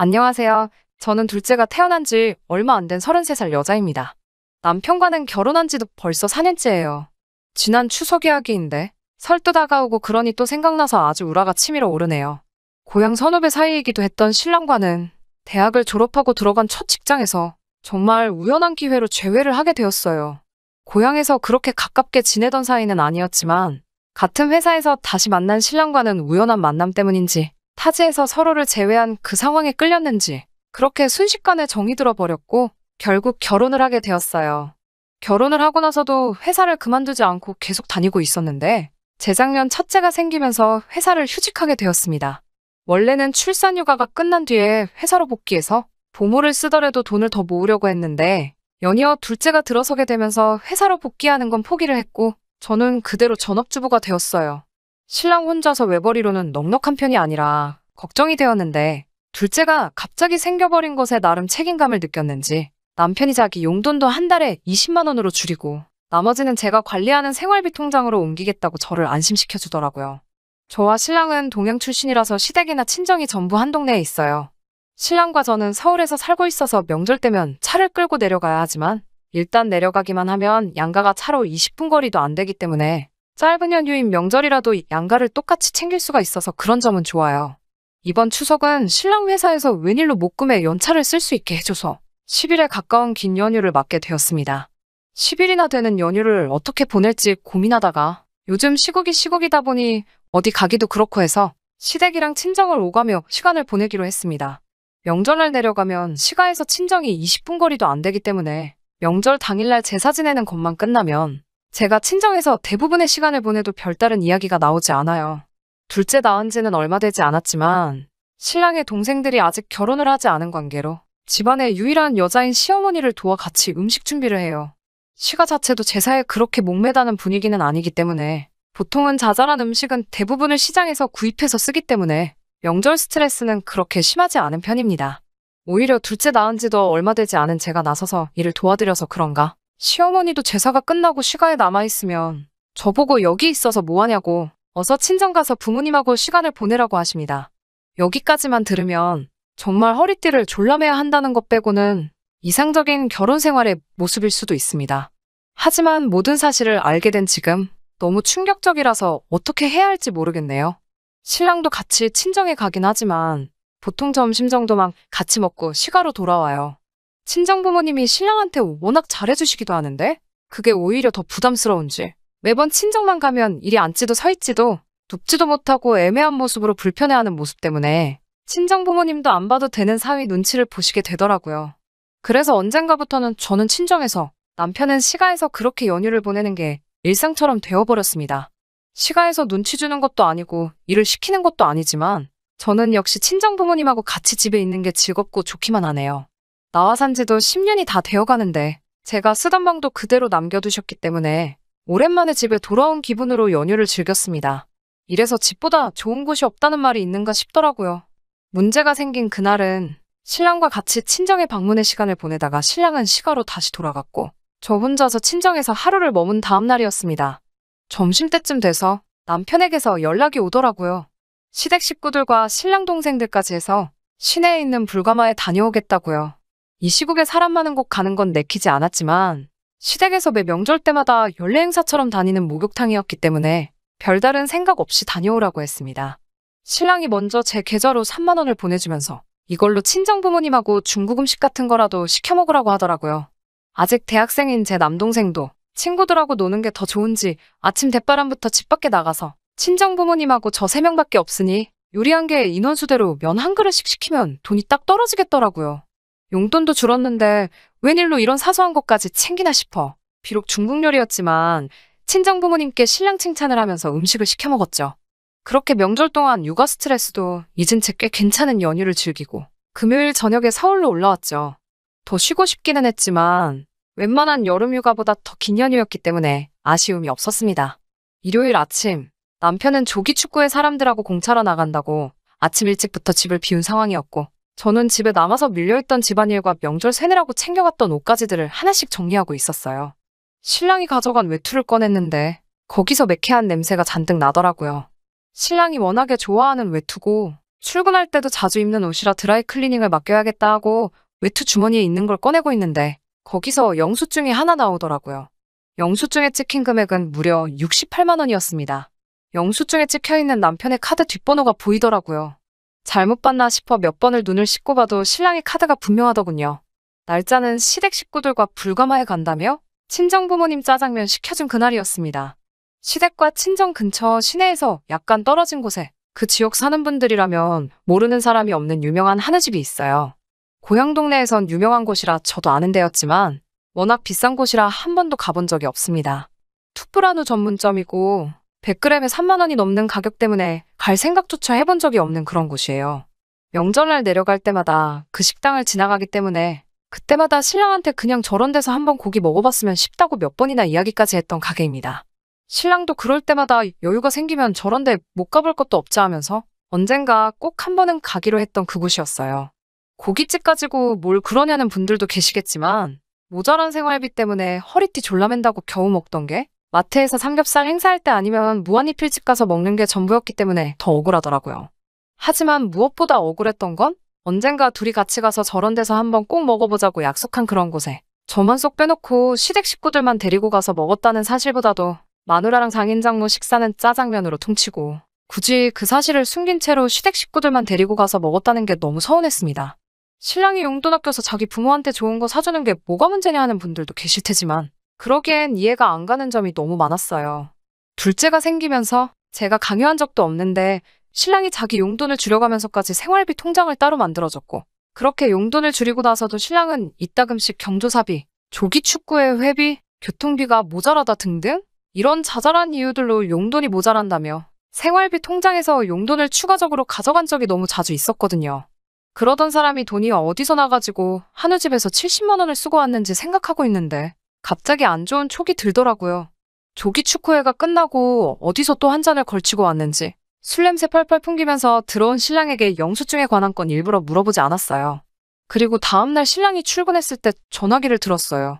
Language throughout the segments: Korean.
안녕하세요. 저는 둘째가 태어난 지 얼마 안 된 33살 여자입니다. 남편과는 결혼한 지도 벌써 4년째예요. 지난 추석 이야기인데 설도 다가오고 그러니 또 생각나서 아주 우라가 치밀어 오르네요. 고향 선후배 사이이기도 했던 신랑과는 대학을 졸업하고 들어간 첫 직장에서 정말 우연한 기회로 재회를 하게 되었어요. 고향에서 그렇게 가깝게 지내던 사이는 아니었지만 같은 회사에서 다시 만난 신랑과는 우연한 만남 때문인지 타지에서 서로를 제외한 그 상황에 끌렸는지 그렇게 순식간에 정이 들어버렸고 결국 결혼을 하게 되었어요. 결혼을 하고 나서도 회사를 그만두지 않고 계속 다니고 있었는데 재작년 첫째가 생기면서 회사를 휴직하게 되었습니다. 원래는 출산휴가가 끝난 뒤에 회사로 복귀해서 보모를 쓰더라도 돈을 더 모으려고 했는데 연이어 둘째가 들어서게 되면서 회사로 복귀하는 건 포기를 했고 저는 그대로 전업주부가 되었어요. 신랑 혼자서 외벌이로는 넉넉한 편이 아니라 걱정이 되었는데 둘째가 갑자기 생겨버린 것에 나름 책임감을 느꼈는지 남편이 자기 용돈도 한 달에 20만 원으로 줄이고 나머지는 제가 관리하는 생활비 통장으로 옮기겠다고 저를 안심시켜주더라고요. 저와 신랑은 동양 출신이라서 시댁이나 친정이 전부 한 동네에 있어요. 신랑과 저는 서울에서 살고 있어서 명절 때면 차를 끌고 내려가야 하지만 일단 내려가기만 하면 양가가 차로 20분 거리도 안 되기 때문에 짧은 연휴인 명절이라도 양가를 똑같이 챙길 수가 있어서 그런 점은 좋아요. 이번 추석은 신랑 회사에서 웬일로 목금에 연차를 쓸 수 있게 해줘서 10일에 가까운 긴 연휴를 맞게 되었습니다. 10일이나 되는 연휴를 어떻게 보낼지 고민하다가 요즘 시국이다 보니 어디 가기도 그렇고 해서 시댁이랑 친정을 오가며 시간을 보내기로 했습니다. 명절날 내려가면 시가에서 친정이 20분 거리도 안 되기 때문에 명절 당일날 제사 지내는 것만 끝나면 제가 친정에서 대부분의 시간을 보내도 별다른 이야기가 나오지 않아요. 둘째 낳은 지는 얼마 되지 않았지만 신랑의 동생들이 아직 결혼을 하지 않은 관계로 집안의 유일한 여자인 시어머니를 도와 같이 음식 준비를 해요. 시가 자체도 제사에 그렇게 목매다는 분위기는 아니기 때문에 보통은 자잘한 음식은 대부분을 시장에서 구입해서 쓰기 때문에 명절 스트레스는 그렇게 심하지 않은 편입니다. 오히려 둘째 낳은 지도 얼마 되지 않은 제가 나서서 일을 도와드려서 그런가 시어머니도 제사가 끝나고 시가에 남아있으면 저보고 여기 있어서 뭐하냐고 어서 친정 가서 부모님하고 시간을 보내라고 하십니다. 여기까지만 들으면 정말 허리띠를 졸라매야 한다는 것 빼고는 이상적인 결혼 생활의 모습일 수도 있습니다. 하지만 모든 사실을 알게 된 지금 너무 충격적이라서 어떻게 해야 할지 모르겠네요. 신랑도 같이 친정에 가긴 하지만 보통 점심 정도만 같이 먹고 시가로 돌아와요. 친정 부모님이 신랑한테 워낙 잘해주시기도 하는데 그게 오히려 더 부담스러운지 매번 친정만 가면 이리 앉지도 서 있지도 눕지도 못하고 애매한 모습으로 불편해하는 모습 때문에 친정 부모님도 안 봐도 되는 사위 눈치를 보시게 되더라고요. 그래서 언젠가부터는 저는 친정에서 남편은 시가에서 그렇게 연휴를 보내는 게 일상처럼 되어버렸습니다. 시가에서 눈치 주는 것도 아니고 일을 시키는 것도 아니지만 저는 역시 친정 부모님하고 같이 집에 있는 게 즐겁고 좋기만 하네요. 나와 산 지도 10년이 다 되어가는데 제가 쓰던 방도 그대로 남겨두셨기 때문에 오랜만에 집에 돌아온 기분으로 연휴를 즐겼습니다. 이래서 집보다 좋은 곳이 없다는 말이 있는가 싶더라고요. 문제가 생긴 그날은 신랑과 같이 친정에 방문의 시간을 보내다가 신랑은 시가로 다시 돌아갔고 저 혼자서 친정에서 하루를 머문 다음 날이었습니다. 점심때쯤 돼서 남편에게서 연락이 오더라고요. 시댁 식구들과 신랑 동생들까지 해서 시내에 있는 불가마에 다녀오겠다고요. 이 시국에 사람 많은 곳 가는 건 내키지 않았지만 시댁에서 매 명절 때마다 연례 행사처럼 다니는 목욕탕이었기 때문에 별다른 생각 없이 다녀오라고 했습니다. 신랑이 먼저 제 계좌로 3만 원을 보내주면서 이걸로 친정 부모님하고 중국 음식 같은 거라도 시켜 먹으라고 하더라고요. 아직 대학생인 제 남동생도 친구들하고 노는 게 더 좋은지 아침 대바람부터 집 밖에 나가서 친정 부모님하고 저 3명밖에 없으니 요리한 게 인원수대로 면 한 그릇씩 시키면 돈이 딱 떨어지겠더라고요. 용돈도 줄었는데 웬일로 이런 사소한 것까지 챙기나 싶어. 비록 중국 요리였지만 친정 부모님께 신랑 칭찬을 하면서 음식을 시켜 먹었죠. 그렇게 명절 동안 육아 스트레스도 잊은 채 꽤 괜찮은 연휴를 즐기고 금요일 저녁에 서울로 올라왔죠. 더 쉬고 싶기는 했지만 웬만한 여름 휴가보다 더 긴 연휴였기 때문에 아쉬움이 없었습니다. 일요일 아침 남편은 조기축구에 사람들하고 공차러 나간다고 아침 일찍부터 집을 비운 상황이었고 저는 집에 남아서 밀려있던 집안일과 명절 세느라고 챙겨갔던 옷가지들을 하나씩 정리하고 있었어요. 신랑이 가져간 외투를 꺼냈는데 거기서 매캐한 냄새가 잔뜩 나더라고요. 신랑이 워낙에 좋아하는 외투고 출근할 때도 자주 입는 옷이라 드라이 클리닝을 맡겨야겠다 하고 외투 주머니에 있는 걸 꺼내고 있는데 거기서 영수증이 하나 나오더라고요. 영수증에 찍힌 금액은 무려 68만 원이었습니다. 영수증에 찍혀있는 남편의 카드 뒷번호가 보이더라고요. 잘못 봤나 싶어 몇 번을 눈을 씻고 봐도 신랑의 카드가 분명하더군요. 날짜는 시댁 식구들과 불가마에 간다며 친정 부모님 짜장면 시켜준 그날이었습니다. 시댁과 친정 근처 시내에서 약간 떨어진 곳에 그 지역 사는 분들이라면 모르는 사람이 없는 유명한 한우집이 있어요. 고향 동네에선 유명한 곳이라 저도 아는 데였지만 워낙 비싼 곳이라 한 번도 가본 적이 없습니다. 툭불 한우 전문점이고 100g에 3만 원이 넘는 가격 때문에 갈 생각조차 해본 적이 없는 그런 곳이에요. 명절날 내려갈 때마다 그 식당을 지나가기 때문에 그때마다 신랑한테 그냥 저런 데서 한번 고기 먹어봤으면 싶다고 몇 번이나 이야기까지 했던 가게입니다. 신랑도 그럴 때마다 여유가 생기면 저런 데 못 가볼 것도 없지 하면서 언젠가 꼭 한 번은 가기로 했던 그곳이었어요. 고깃집 가지고 뭘 그러냐는 분들도 계시겠지만 모자란 생활비 때문에 허리띠 졸라맨다고 겨우 먹던 게 마트에서 삼겹살 행사할 때 아니면 무한리필집 가서 먹는 게 전부였기 때문에 더 억울하더라고요. 하지만 무엇보다 억울했던 건 언젠가 둘이 같이 가서 저런 데서 한번 꼭 먹어보자고 약속한 그런 곳에 저만 쏙 빼놓고 시댁 식구들만 데리고 가서 먹었다는 사실보다도 마누라랑 장인장모 식사는 짜장면으로 퉁치고 굳이 그 사실을 숨긴 채로 시댁 식구들만 데리고 가서 먹었다는 게 너무 서운했습니다. 신랑이 용돈 아껴서 자기 부모한테 좋은 거 사주는 게 뭐가 문제냐 하는 분들도 계실 테지만 그러기엔 이해가 안 가는 점이 너무 많았어요. 둘째가 생기면서 제가 강요한 적도 없는데 신랑이 자기 용돈을 줄여가면서까지 생활비 통장을 따로 만들어줬고 그렇게 용돈을 줄이고 나서도 신랑은 이따금씩 경조사비, 조기축구회 회비, 교통비가 모자라다 등등 이런 자잘한 이유들로 용돈이 모자란다며 생활비 통장에서 용돈을 추가적으로 가져간 적이 너무 자주 있었거든요. 그러던 사람이 돈이 어디서 나가지고 한우집에서 70만 원을 쓰고 왔는지 생각하고 있는데 갑자기 안 좋은 촉이 들더라고요. 조기축구회가 끝나고 어디서 또 한 잔을 걸치고 왔는지 술 냄새 펄펄 풍기면서 들어온 신랑에게 영수증에 관한 건 일부러 물어보지 않았어요. 그리고 다음날 신랑이 출근했을 때 전화기를 들었어요.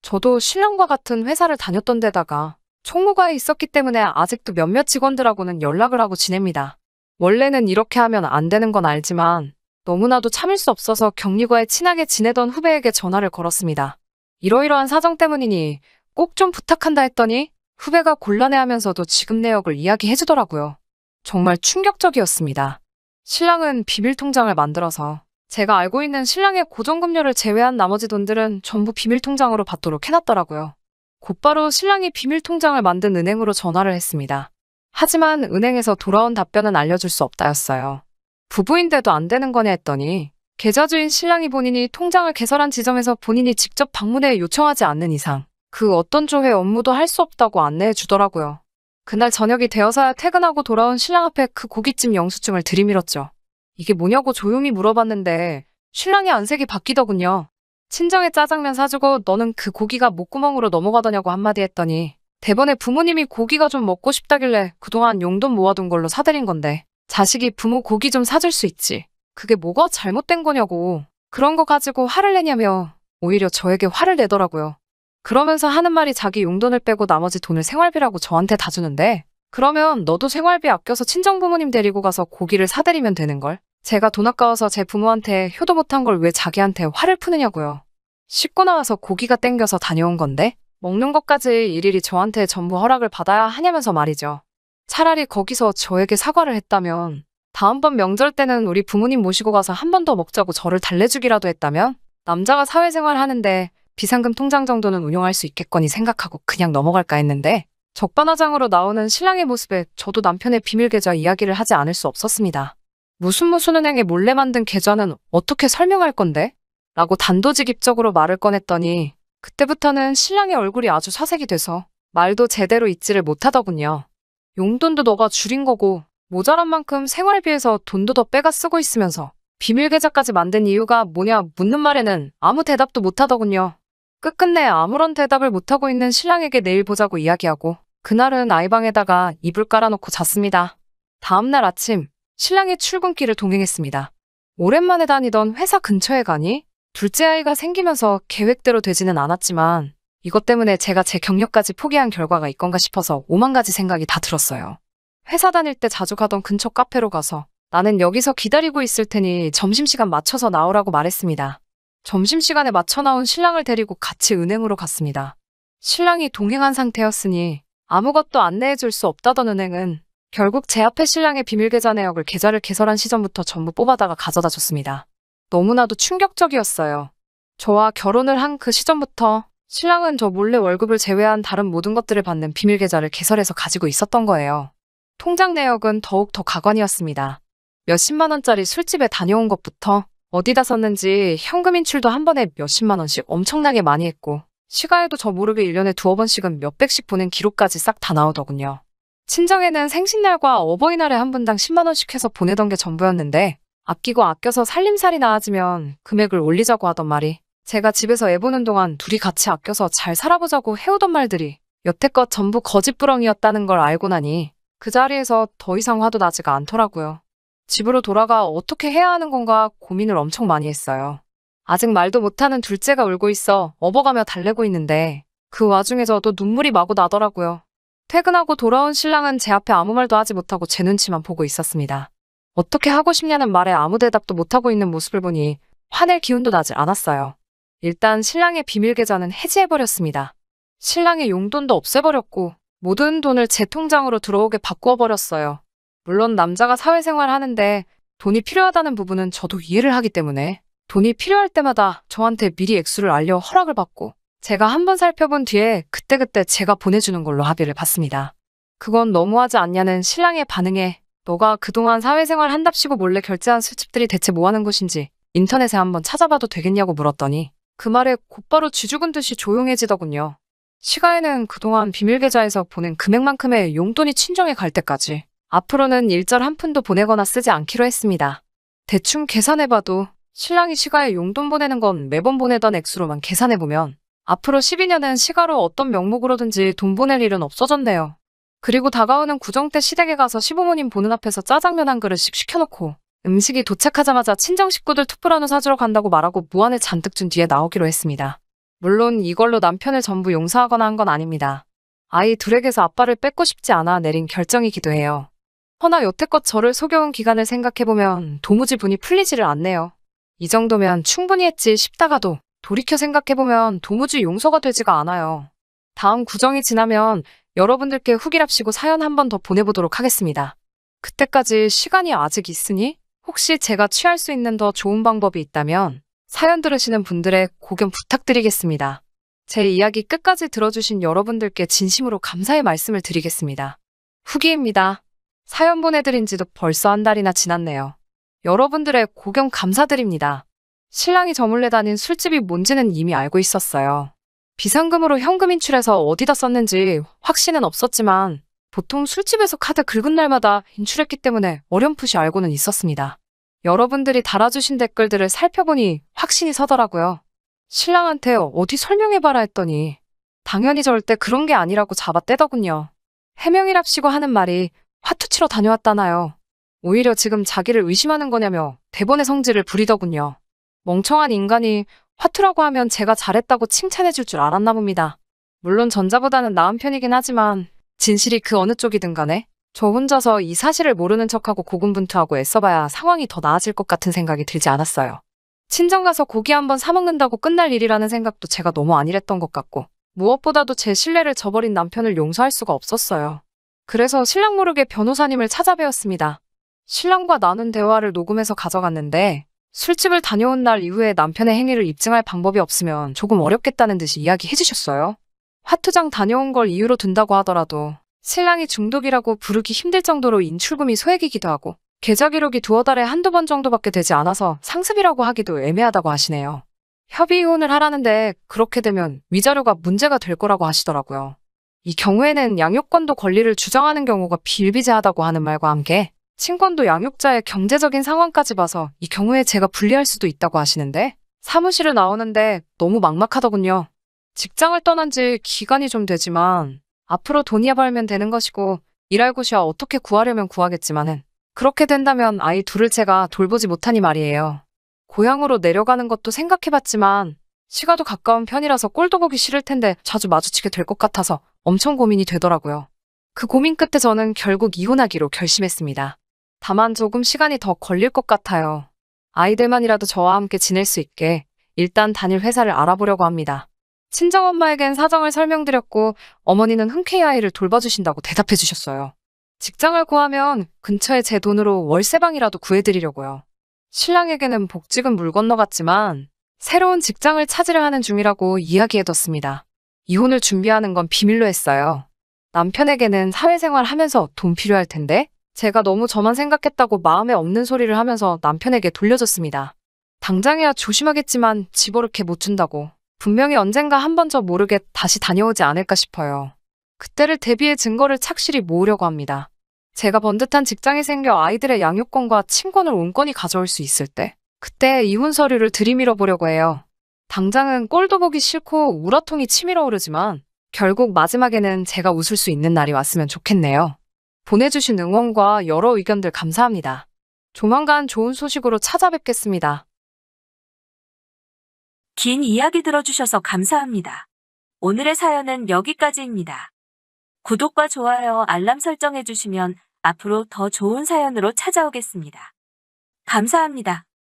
저도 신랑과 같은 회사를 다녔던 데다가 총무과에 있었기 때문에 아직도 몇몇 직원들하고는 연락을 하고 지냅니다. 원래는 이렇게 하면 안 되는 건 알지만 너무나도 참을 수 없어서 격리과에 친하게 지내던 후배에게 전화를 걸었습니다. 이러이러한 사정 때문이니 꼭 좀 부탁한다 했더니 후배가 곤란해하면서도 지급 내역을 이야기해주더라고요. 정말 충격적이었습니다. 신랑은 비밀통장을 만들어서 제가 알고 있는 신랑의 고정금료를 제외한 나머지 돈들은 전부 비밀통장으로 받도록 해놨더라고요. 곧바로 신랑이 비밀통장을 만든 은행으로 전화를 했습니다. 하지만 은행에서 돌아온 답변은 알려줄 수 없다였어요. 부부인데도 안 되는 거냐 했더니 계좌주인 신랑이 본인이 통장을 개설한 지점에서 본인이 직접 방문해 요청하지 않는 이상 그 어떤 조회 업무도 할 수 없다고 안내해 주더라고요. 그날 저녁이 되어서야 퇴근하고 돌아온 신랑 앞에 그 고깃집 영수증을 들이밀었죠. 이게 뭐냐고 조용히 물어봤는데 신랑이 안색이 바뀌더군요. 친정에 짜장면 사주고 너는 그 고기가 목구멍으로 넘어가더냐고 한마디 했더니 대번에 부모님이 고기가 좀 먹고 싶다길래 그동안 용돈 모아둔 걸로 사드린 건데 자식이 부모 고기 좀 사줄 수 있지. 그게 뭐가 잘못된 거냐고. 그런 거 가지고 화를 내냐며 오히려 저에게 화를 내더라고요. 그러면서 하는 말이 자기 용돈을 빼고 나머지 돈을 생활비라고 저한테 다 주는데 그러면 너도 생활비 아껴서 친정 부모님 데리고 가서 고기를 사드리면 되는걸. 제가 돈 아까워서 제 부모한테 효도 못한 걸 왜 자기한테 화를 푸느냐고요. 씻고 나와서 고기가 땡겨서 다녀온 건데 먹는 것까지 일일이 저한테 전부 허락을 받아야 하냐면서 말이죠. 차라리 거기서 저에게 사과를 했다면 다음번 명절 때는 우리 부모님 모시고 가서 한 번 더 먹자고 저를 달래주기라도 했다면 남자가 사회생활 하는데 비상금 통장 정도는 운용할 수 있겠거니 생각하고 그냥 넘어갈까 했는데 적반하장으로 나오는 신랑의 모습에 저도 남편의 비밀 계좌 이야기를 하지 않을 수 없었습니다. 무슨 은행에 몰래 만든 계좌는 어떻게 설명할 건데? 라고 단도직입적으로 말을 꺼냈더니 그때부터는 신랑의 얼굴이 아주 사색이 돼서 말도 제대로 잊지를 못하더군요. 용돈도 너가 줄인 거고 모자란 만큼 생활비에서 돈도 더 빼가 쓰고 있으면서 비밀 계좌까지 만든 이유가 뭐냐 묻는 말에는 아무 대답도 못하더군요. 끝끝내 아무런 대답을 못하고 있는 신랑에게 내일 보자고 이야기하고 그날은 아이방에다가 이불 깔아놓고 잤습니다. 다음날 아침 신랑이 출근길을 동행했습니다. 오랜만에 다니던 회사 근처에 가니 둘째 아이가 생기면서 계획대로 되지는 않았지만 이것 때문에 제가 제 경력까지 포기한 결과가 있건가 싶어서 오만 가지 생각이 다 들었어요. 회사 다닐 때 자주 가던 근처 카페로 가서 나는 여기서 기다리고 있을 테니 점심시간 맞춰서 나오라고 말했습니다. 점심시간에 맞춰 나온 신랑을 데리고 같이 은행으로 갔습니다. 신랑이 동행한 상태였으니 아무것도 안내해줄 수 없다던 은행은 결국 제 앞에 신랑의 비밀계좌 내역을 계좌를 개설한 시점부터 전부 뽑아다가 가져다 줬습니다. 너무나도 충격적이었어요. 저와 결혼을 한 그 시점부터 신랑은 저 몰래 월급을 제외한 다른 모든 것들을 받는 비밀계좌를 개설해서 가지고 있었던 거예요. 통장 내역은 더욱 더 가관이었습니다. 몇십만 원짜리 술집에 다녀온 것부터 어디다 썼는지 현금 인출도 한 번에 몇십만 원씩 엄청나게 많이 했고 시가에도 저 모르게 1년에 두어 번씩은 몇백씩 보낸 기록까지 싹 다 나오더군요. 친정에는 생신날과 어버이날에 한 분당 10만 원씩 해서 보내던 게 전부였는데 아끼고 아껴서 살림살이 나아지면 금액을 올리자고 하던 말이 제가 집에서 애 보는 동안 둘이 같이 아껴서 잘 살아보자고 해오던 말들이 여태껏 전부 거짓부렁이었다는 걸 알고 나니 그 자리에서 더 이상 화도 나지가 않더라고요. 집으로 돌아가 어떻게 해야 하는 건가 고민을 엄청 많이 했어요. 아직 말도 못하는 둘째가 울고 있어 업어가며 달래고 있는데 그 와중에 저도 눈물이 마구 나더라고요. 퇴근하고 돌아온 신랑은 제 앞에 아무 말도 하지 못하고 제 눈치만 보고 있었습니다. 어떻게 하고 싶냐는 말에 아무 대답도 못하고 있는 모습을 보니 화낼 기운도 나지 않았어요. 일단 신랑의 비밀 계좌는 해지해버렸습니다. 신랑의 용돈도 없애버렸고 모든 돈을 제 통장으로 들어오게 바꾸어버렸어요. 물론 남자가 사회생활 하는데 돈이 필요하다는 부분은 저도 이해를 하기 때문에 돈이 필요할 때마다 저한테 미리 액수를 알려 허락을 받고 제가 한번 살펴본 뒤에 그때그때 제가 보내주는 걸로 합의를 봤습니다. 그건 너무하지 않냐는 신랑의 반응에 너가 그동안 사회생활 한답시고 몰래 결제한 술집들이 대체 뭐하는 곳인지 인터넷에 한번 찾아봐도 되겠냐고 물었더니 그 말에 곧바로 쥐죽은 듯이 조용해지더군요. 시가에는 그동안 비밀계좌에서 보낸 금액만큼의 용돈이 친정에 갈 때까지 앞으로는 일절 한 푼도 보내거나 쓰지 않기로 했습니다. 대충 계산해봐도 신랑이 시가에 용돈 보내는 건 매번 보내던 액수로만 계산해보면 앞으로 12년은 시가로 어떤 명목으로든지 돈 보낼 일은 없어졌네요. 그리고 다가오는 구정 때 시댁에 가서 시부모님 보는 앞에서 짜장면 한 그릇씩 시켜놓고 음식이 도착하자마자 친정 식구들 투프라노 사주러 간다고 말하고 무안을 잔뜩 준 뒤에 나오기로 했습니다. 물론 이걸로 남편을 전부 용서하거나 한 건 아닙니다. 아이 둘에게서 아빠를 뺏고 싶지 않아 내린 결정이기도 해요. 허나 여태껏 저를 속여온 기간을 생각해보면 도무지 분이 풀리지를 않네요. 이 정도면 충분히 했지 싶다가도 돌이켜 생각해보면 도무지 용서가 되지가 않아요. 다음 구정이 지나면 여러분들께 후기랍시고 사연 한 번 더 보내보도록 하겠습니다. 그때까지 시간이 아직 있으니 혹시 제가 취할 수 있는 더 좋은 방법이 있다면 사연 들으시는 분들의 고견 부탁드리겠습니다. 제 이야기 끝까지 들어주신 여러분들께 진심으로 감사의 말씀을 드리겠습니다. 후기입니다. 사연 보내드린 지도 벌써 한 달이나 지났네요. 여러분들의 고견 감사드립니다. 신랑이 저 몰래 다닌 술집이 뭔지는 이미 알고 있었어요. 비상금으로 현금 인출해서 어디다 썼는지 확신은 없었지만 보통 술집에서 카드 긁은 날마다 인출했기 때문에 어렴풋이 알고는 있었습니다. 여러분들이 달아주신 댓글들을 살펴보니 확신이 서더라고요. 신랑한테 어디 설명해봐라 했더니 당연히 절대 그런 게 아니라고 잡아떼더군요. 해명이랍시고 하는 말이 화투치러 다녀왔다나요. 오히려 지금 자기를 의심하는 거냐며 대번의 성질을 부리더군요. 멍청한 인간이 화투라고 하면 제가 잘했다고 칭찬해줄 줄 알았나 봅니다. 물론 전자보다는 나은 편이긴 하지만 진실이 그 어느 쪽이든 간에 저 혼자서 이 사실을 모르는 척하고 고군분투하고 애써봐야 상황이 더 나아질 것 같은 생각이 들지 않았어요. 친정 가서 고기 한번 사 먹는다고 끝날 일이라는 생각도 제가 너무 안일했던 것 같고 무엇보다도 제 신뢰를 저버린 남편을 용서할 수가 없었어요. 그래서 신랑 모르게 변호사님을 찾아뵈었습니다. 신랑과 나눈 대화를 녹음해서 가져갔는데 술집을 다녀온 날 이후에 남편의 행위를 입증할 방법이 없으면 조금 어렵겠다는 듯이 이야기해 주셨어요. 화투장 다녀온 걸 이유로 둔다고 하더라도 신랑이 중독이라고 부르기 힘들 정도로 인출금이 소액이기도 하고 계좌 기록이 두어 달에 한두 번 정도밖에 되지 않아서 상습이라고 하기도 애매하다고 하시네요. 협의 이혼을 하라는데 그렇게 되면 위자료가 문제가 될 거라고 하시더라고요. 이 경우에는 양육권도 권리를 주장하는 경우가 비일비재하다고 하는 말과 함께 친권도 양육자의 경제적인 상황까지 봐서 이 경우에 제가 불리할 수도 있다고 하시는데 사무실을 나오는데 너무 막막하더군요. 직장을 떠난 지 기간이 좀 되지만 앞으로 돈이야 벌면 되는 것이고 일할 곳이야 어떻게 구하려면 구하겠지만은 그렇게 된다면 아이 둘을 제가 돌보지 못하니 말이에요. 고향으로 내려가는 것도 생각해봤지만 시가도 가까운 편이라서 꼴도 보기 싫을 텐데 자주 마주치게 될 것 같아서 엄청 고민이 되더라고요. 그 고민 끝에 저는 결국 이혼하기로 결심했습니다. 다만 조금 시간이 더 걸릴 것 같아요. 아이들만이라도 저와 함께 지낼 수 있게 일단 단일 회사를 알아보려고 합니다. 친정엄마에겐 사정을 설명드렸고 어머니는 흔쾌히 아이를 돌봐주신다고 대답해 주셨어요. 직장을 구하면 근처에 제 돈으로 월세방이라도 구해드리려고요. 신랑에게는 복직은 물 건너갔지만 새로운 직장을 찾으려 하는 중이라고 이야기해뒀습니다. 이혼을 준비하는 건 비밀로 했어요. 남편에게는 사회생활 하면서 돈 필요할 텐데 제가 너무 저만 생각했다고 마음에 없는 소리를 하면서 남편에게 돌려줬습니다. 당장이야 조심하겠지만 집어넣게 못 준다고. 분명히 언젠가 한 번 저 모르게 다시 다녀오지 않을까 싶어요. 그때를 대비해 증거를 착실히 모으려고 합니다. 제가 번듯한 직장이 생겨 아이들의 양육권과 친권을 온건히 가져올 수 있을 때 그때 이혼 서류를 들이밀어 보려고 해요. 당장은 꼴도 보기 싫고 우라통이 치밀어 오르지만 결국 마지막에는 제가 웃을 수 있는 날이 왔으면 좋겠네요. 보내주신 응원과 여러 의견들 감사합니다. 조만간 좋은 소식으로 찾아뵙겠습니다. 긴 이야기 들어주셔서 감사합니다. 오늘의 사연은 여기까지입니다. 구독과 좋아요, 알람 설정해주시면 앞으로 더 좋은 사연으로 찾아오겠습니다. 감사합니다.